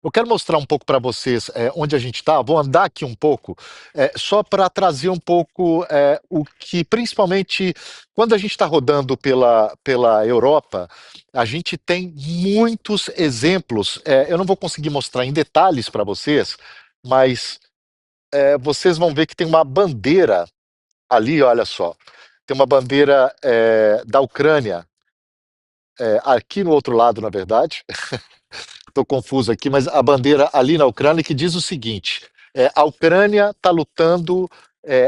Eu quero mostrar um pouco para vocês onde a gente está. Vou andar aqui um pouco, só para trazer um pouco o que, principalmente, quando a gente está rodando pela Europa, a gente tem muitos exemplos. Eu não vou conseguir mostrar em detalhes para vocês, mas vocês vão ver que tem uma bandeira ali, olha só. Tem uma bandeira da Ucrânia, aqui no outro lado, na verdade. Estou confuso aqui, mas a bandeira ali na Ucrânia que diz o seguinte: a Ucrânia está lutando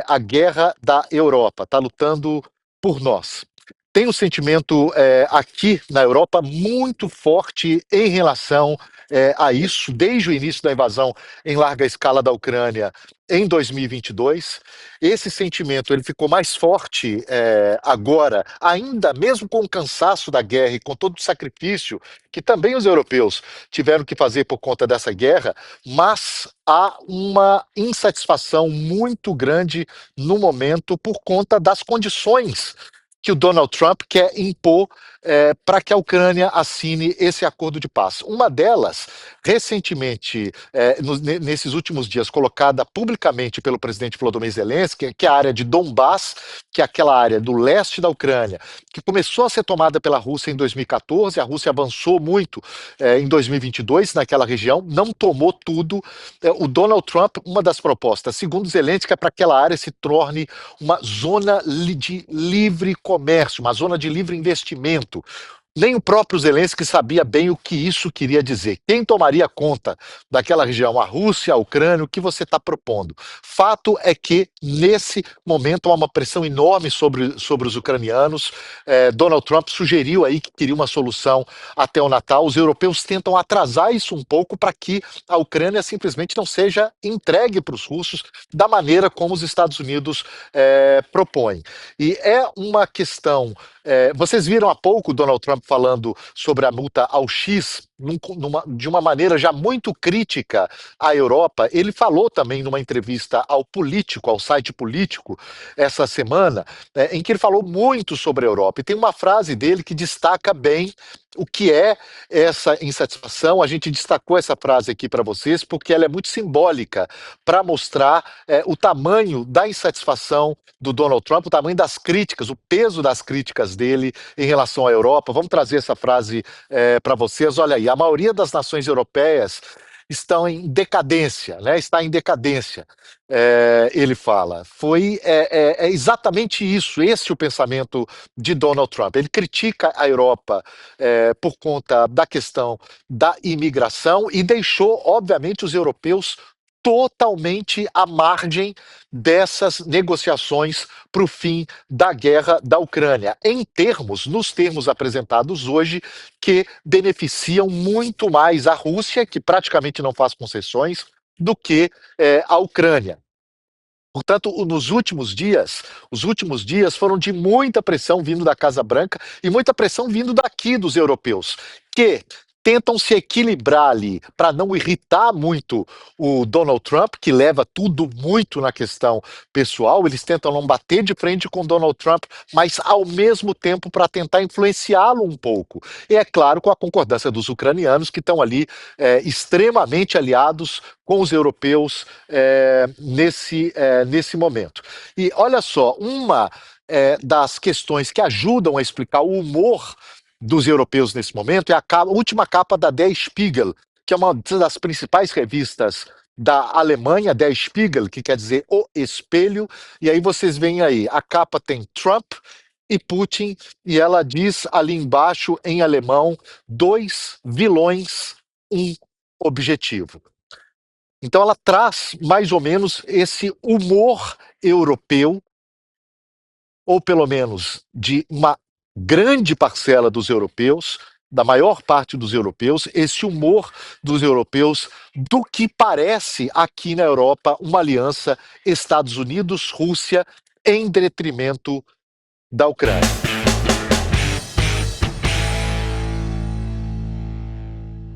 a guerra da Europa, está lutando por nós. Tem um sentimento aqui na Europa muito forte em relação a isso, desde o início da invasão em larga escala da Ucrânia em 2022. Esse sentimento ele ficou mais forte agora, ainda mesmo com o cansaço da guerra e com todo o sacrifício que também os europeus tiveram que fazer por conta dessa guerra, mas há uma insatisfação muito grande no momento por conta das condições que o Donald Trump quer impor para que a Ucrânia assine esse acordo de paz. Uma delas, recentemente, nesses últimos dias, colocada publicamente pelo presidente Volodymyr Zelensky, que é a área de Donbás, que é aquela área do leste da Ucrânia, que começou a ser tomada pela Rússia em 2014, a Rússia avançou muito em 2022 naquela região, não tomou tudo. O Donald Trump, uma das propostas, segundo Zelensky, é para que aquela área se torne uma zona de livre comércio, uma zona de livre investimento. Nem o próprio Zelensky sabia bem o que isso queria dizer. Quem tomaria conta daquela região? A Rússia, a Ucrânia, o que você está propondo? Fato é que, nesse momento, há uma pressão enorme sobre os ucranianos. Donald Trump sugeriu aí que queria uma solução até o Natal. Os europeus tentam atrasar isso um pouco para que a Ucrânia simplesmente não seja entregue para os russos da maneira como os Estados Unidos propõem. E é uma questão. Vocês viram há pouco o Donald Trump falando sobre a multa ao X, de uma maneira já muito crítica à Europa. Ele falou também numa entrevista ao Político, ao site Político, essa semana, em que ele falou muito sobre a Europa. E tem uma frase dele que destaca bem o que é essa insatisfação. A gente destacou essa frase aqui para vocês porque ela é muito simbólica para mostrar o tamanho da insatisfação do Donald Trump, o tamanho das críticas, o peso das críticas dele em relação à Europa. Vamos trazer essa frase para vocês. Olha aí, a maioria das nações europeias estão em decadência, né? Está em decadência, ele fala. É exatamente isso, esse é o pensamento de Donald Trump. Ele critica a Europa por conta da questão da imigração e deixou, obviamente, os europeus totalmente à margem dessas negociações para o fim da guerra da Ucrânia, nos termos apresentados hoje, que beneficiam muito mais a Rússia, que praticamente não faz concessões, do que a Ucrânia. Portanto, os últimos dias foram de muita pressão vindo da Casa Branca e muita pressão vindo daqui dos europeus, que tentam se equilibrar ali para não irritar muito o Donald Trump, que leva tudo muito na questão pessoal. Eles tentam não bater de frente com o Donald Trump, mas ao mesmo tempo para tentar influenciá-lo um pouco. E é claro, com a concordância dos ucranianos, que estão ali extremamente aliados com os europeus nesse momento. E olha só, uma das questões que ajudam a explicar o humor dos europeus nesse momento é a última capa da Der Spiegel, que é uma das principais revistas da Alemanha, Der Spiegel, que quer dizer o espelho, e aí vocês veem aí, a capa tem Trump e Putin, e ela diz ali embaixo, em alemão, dois vilões, um objetivo. Então ela traz mais ou menos esse humor europeu, ou pelo menos de uma grande parcela dos europeus, da maior parte dos europeus, esse humor dos europeus do que parece aqui na Europa uma aliança Estados Unidos-Rússia em detrimento da Ucrânia.